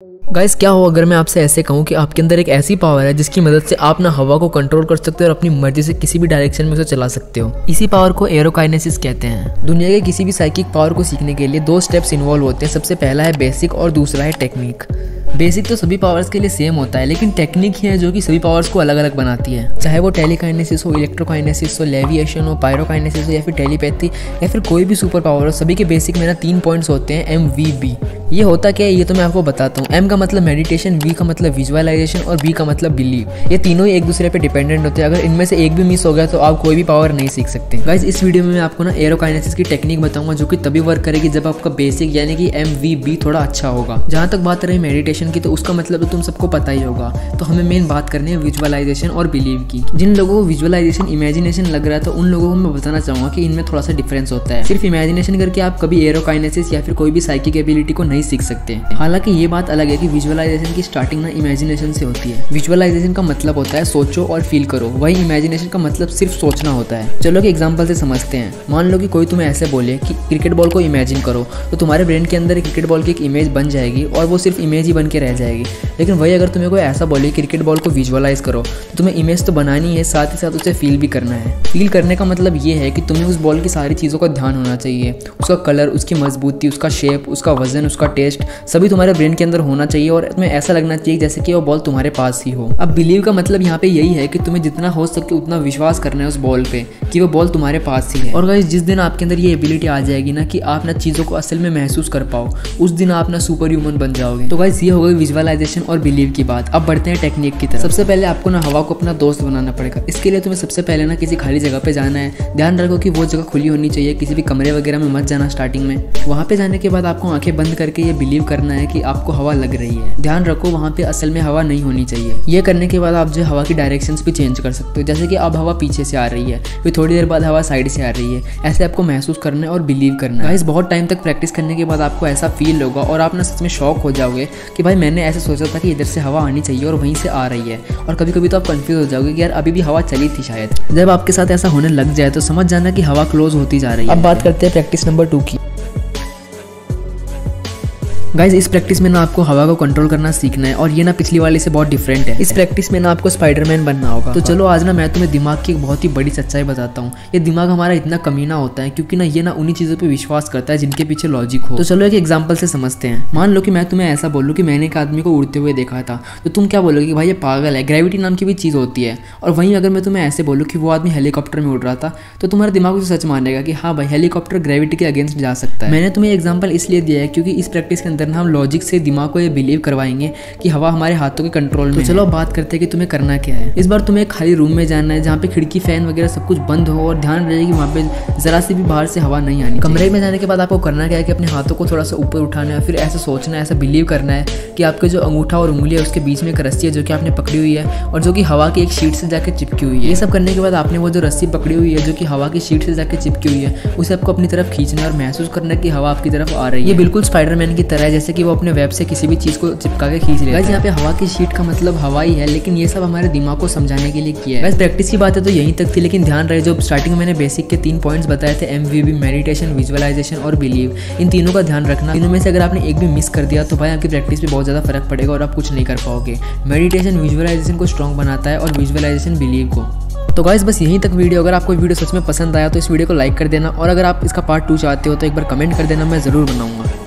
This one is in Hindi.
गाइस क्या हो अगर मैं आपसे ऐसे कहूँ कि आपके अंदर एक ऐसी पावर है जिसकी मदद से आप ना हवा को कंट्रोल कर सकते हो और अपनी मर्जी से किसी भी डायरेक्शन में उसे चला सकते हो। इसी पावर को एरोकाइनेसिस कहते हैं। दुनिया के किसी भी साइकिक पावर को सीखने के लिए 2 स्टेप्स इन्वॉल्व होते हैं। सबसे पहला है बेसिक और दूसरा है टेक्निक। बेसिक तो सभी पावर्स के लिए सेम होता है, लेकिन टेक्निक ही है जो कि सभी पावर्स को अलग अलग बनाती है। चाहे वो टेलीकाइनेसिस हो, इलेक्ट्रोकाइनेसिस हो, लेविएशन हो, पायरोकाइनेसिस हो या फिर टेलीपैथी या फिर कोई भी सुपर पावर हो, सभी के बेसिक में ना 3 पॉइंट्स होते हैं MVB। ये होता क्या है ये तो मैं आपको बताता हूँ। M का मतलब मेडिटेशन, V का मतलब विजुअलाइजेशन और B का मतलब बिलीव। ये तीनों ही एक दूसरे पे डिपेंडेंट होते हैं। अगर इनमें से एक भी मिस हो गया तो आप कोई भी पावर नहीं सीख सकते। गाइस इस वीडियो में मैं आपको ना एरोकाइनेसिस की टेक्निक बताऊंगा जो कि तभी वर्क करेगी जब आपका बेसिक यानी कि MVB थोड़ा अच्छा होगा। जहाँ तक बात रही मेडिटेशन की तो उसका मतलब तो तुम सबको पता ही होगा। तो हमें मेन बात करनी है विजुअलाइजेशन और बिलीव की। जिन लोगों को विजुअलाइजेशन इमेजिनेशन लग रहा है तो उन लोगों को मैं बताना चाहूंगा कि इनमें थोड़ा सा डिफरेंस होता है। सिर्फ इमेजिनेशन करके आप कभी एरोकाइनेसिस या फिर कोई भी साइकिक एबिलिटी को नहीं सीख सकते। हालांकि ये बात अलग है कि विजुअलाइजेशन की स्टार्टिंग ना इमेजिनेशन से होती है। विजुअलाइजेशन का मतलब होता है सोचो और फील करो, वही इमेजिनेशन का मतलब सिर्फ सोचना होता है। चलो कि एग्जांपल से समझते हैं। मान लो कि कोई तुम्हें ऐसे बोले कि क्रिकेट बॉल को इमेजिन करो, तो तुम्हारे ब्रेन के अंदर क्रिकेट बॉल की एक इमेज बन जाएगी और वो सिर्फ इमेज ही बन के रह जाएगी। लेकिन वही अगर तुम्हें कोई ऐसा बोले क्रिकेट बॉल को विजुअलाइज करो, तो तुम्हें इमेज तो बनानी है, साथ ही साथ उसे फील भी करना है। फील करने का मतलब ये है कि तुम्हें उस बॉल की सारी चीज़ों का ध्यान होना चाहिए। उसका कलर, उसकी मजबूती, उसका शेप, उसका वजन, उसका टेस्ट, सभी तुम्हारे ब्रेन के अंदर होना चाहिए और तुम्हें ऐसा लगना चाहिए जैसे कि वो बॉल तुम्हारे पास ही हो। अब बिलीव का मतलब यहाँ पे यही है कि तुम्हें जितना हो सके उतना विश्वास करना है उस बॉल पे कि वो बॉल तुम्हारे पास ही है। और गाइस जिस दिन आपके अंदर ये एबिलिटी आ जाएगी ना कि आप ना चीज़ों को असल में महसूस कर पाओ, उस दिन आप ना सुपर ह्यूमन बन जाओगे। तो गाइस ये हो गई विजुअलाइजेशन और बिलीव की बात। अब बढ़ते हैं टेक्निक की तरफ। सबसे पहले आपको ना हवा को अपना दोस्त बनाना पड़ेगा। इसके लिए तुम्हें सबसे पहले ना किसी खाली जगह पे जाना है। ध्यान रखो कि वो जगह खुली होनी चाहिए, किसी भी कमरे वगैरह में मत जाना स्टार्टिंग में। वहाँ पे जाने के बाद आपको आंखें बंद करके ये बिलीव करना है कि आपको हवा लग रही है। ध्यान रखो वहाँ पे असल में हवा नहीं होनी चाहिए। ये करने के बाद आप जो हवा की डायरेक्शंस भी चेंज कर सकते हो, जैसे कि अब हवा पीछे से आ रही है, फिर थोड़ी देर बाद हवा साइड से आ रही है। ऐसे आपको महसूस करना है और बिलीव करना है। गाइस बहुत टाइम तक प्रैक्टिस करने के बाद आपको ऐसा फील होगा और आप ना सच में शॉक हो जाओगे कि भाई मैंने ऐसे सोचा था कि इधर से हवा आनी चाहिए और वहीं से आ रही है। और कभी कभी तो आप कंफ्यूज हो जाओगे कि यार अभी भी हवा चली थी शायद। जब आपके साथ ऐसा होने लग जाए तो समझ जाना कि हवा क्लोज होती जा रही है। अब बात करते हैं प्रैक्टिस नंबर 2 की। गाइस इस प्रैक्टिस में ना आपको हवा को कंट्रोल करना सीखना है और ये ना पिछली वाले से बहुत डिफरेंट है। इस प्रैक्टिस में ना आपको स्पाइडरमैन बनना होगा। तो चलो आज ना मैं तुम्हें दिमाग की एक बहुत ही बड़ी सच्चाई बताता हूँ। ये दिमाग हमारा इतना कमीना होता है क्योंकि ना ये ना उन्हीं चीज़ों पे विश्वास करता है जिनके पीछे लॉजिक हो। तो चलो एक एग्जाम्पल से समझते हैं। मान लो कि मैं तुम्हें ऐसा बोलूँ कि मैंने एक आदमी को उड़ते हुए देखा था, तो तुम क्या बोलोगे कि भाई ये पागल है, ग्रेविटी नाम की भी चीज़ होती है। और वहीं अगर मैं तुम्हें ऐसे बोलूँ कि वो आदमी हेलीकॉप्टर में उड़ रहा था, तो तुम्हारा दिमाग उसे सच मानेगा कि हाँ भाई हेलीकॉप्टर ग्रेविटी के अगेंस्ट जा सकता है। मैंने तुम्हें एग्जाम्पल इसलिए दिया है क्योंकि इस प्रैक्टिस के अंदर ना हम लॉजिक से दिमाग को ये बिलीव करवाएंगे कि हवा हमारे हाथों के कंट्रोल में। तो चलो बात करते हैं कि तुम्हें करना क्या है। इस बार तुम्हें एक खाली रूम में जाना है जहाँ पे खिड़की, फैन वगैरह सब कुछ बंद हो और ध्यान रहे कि वहाँ पे जरा सी भी बाहर से हवा नहीं आनी। कमरे में जाने के बाद आपको करना क्या है कि अपने हाथों को थोड़ा सा ऊपर उठाना है, फिर ऐसा सोचना है, ऐसा बिलीव करना है कि आपके जो अंगूठा और उंगली है उसके बीच में एक रस्सी है जो कि आपने पकड़ी हुई है और जो कि हवा की एक शीट से जाकर चिपकी हुई है। ये सब करने के बाद आपने वो जो रस्सी पकड़ी हुई है जो कि हवा की शीट से जाकर चिपकी हुई है उसे आपको अपनी तरफ खींचना है और महसूस करना है कि हवा आपकी तरफ आ रही है। ये बिल्कुल स्पाइडरमैन की तरह है, जैसे कि वो अपने वेब से किसी भी चीज को चिपका के खींच रहे हैं। यहाँ पे हवा की शीट का मतलब हवा ही है, लेकिन ये सब हमारे दिमाग को समझाने के लिए किया है। बस प्रैक्टिस की बात है तो यहीं तक थी, लेकिन ध्यान रहे जो स्टार्टिंग में मैंने बेसिक के 3 पॉइंट्स बताए थे MVB, मेडिटेशन, विजुअलाइजेशन और बिलीव, इन तीनों का ध्यान रखना। इनमें में से अगर आपने एक भी मिस कर दिया तो भाई आपकी प्रैक्टिस पे बहुत ज़्यादा फर्क पड़ेगा और आप कुछ नहीं कर पाओगे। मेडिटेशन विजुअलाइजेशन को स्ट्रॉन्ग बनाता है और विजुअलाइजेशन बिलीव को। तो गाइस बस यहीं तक वीडियो। अगर आपको वीडियो सच में पसंद आया तो इस वीडियो को लाइक कर देना और अगर आप इसका पार्ट 2 चाहते हो तो एक बार कमेंट कर देना, मैं ज़रूर बनाऊंगा।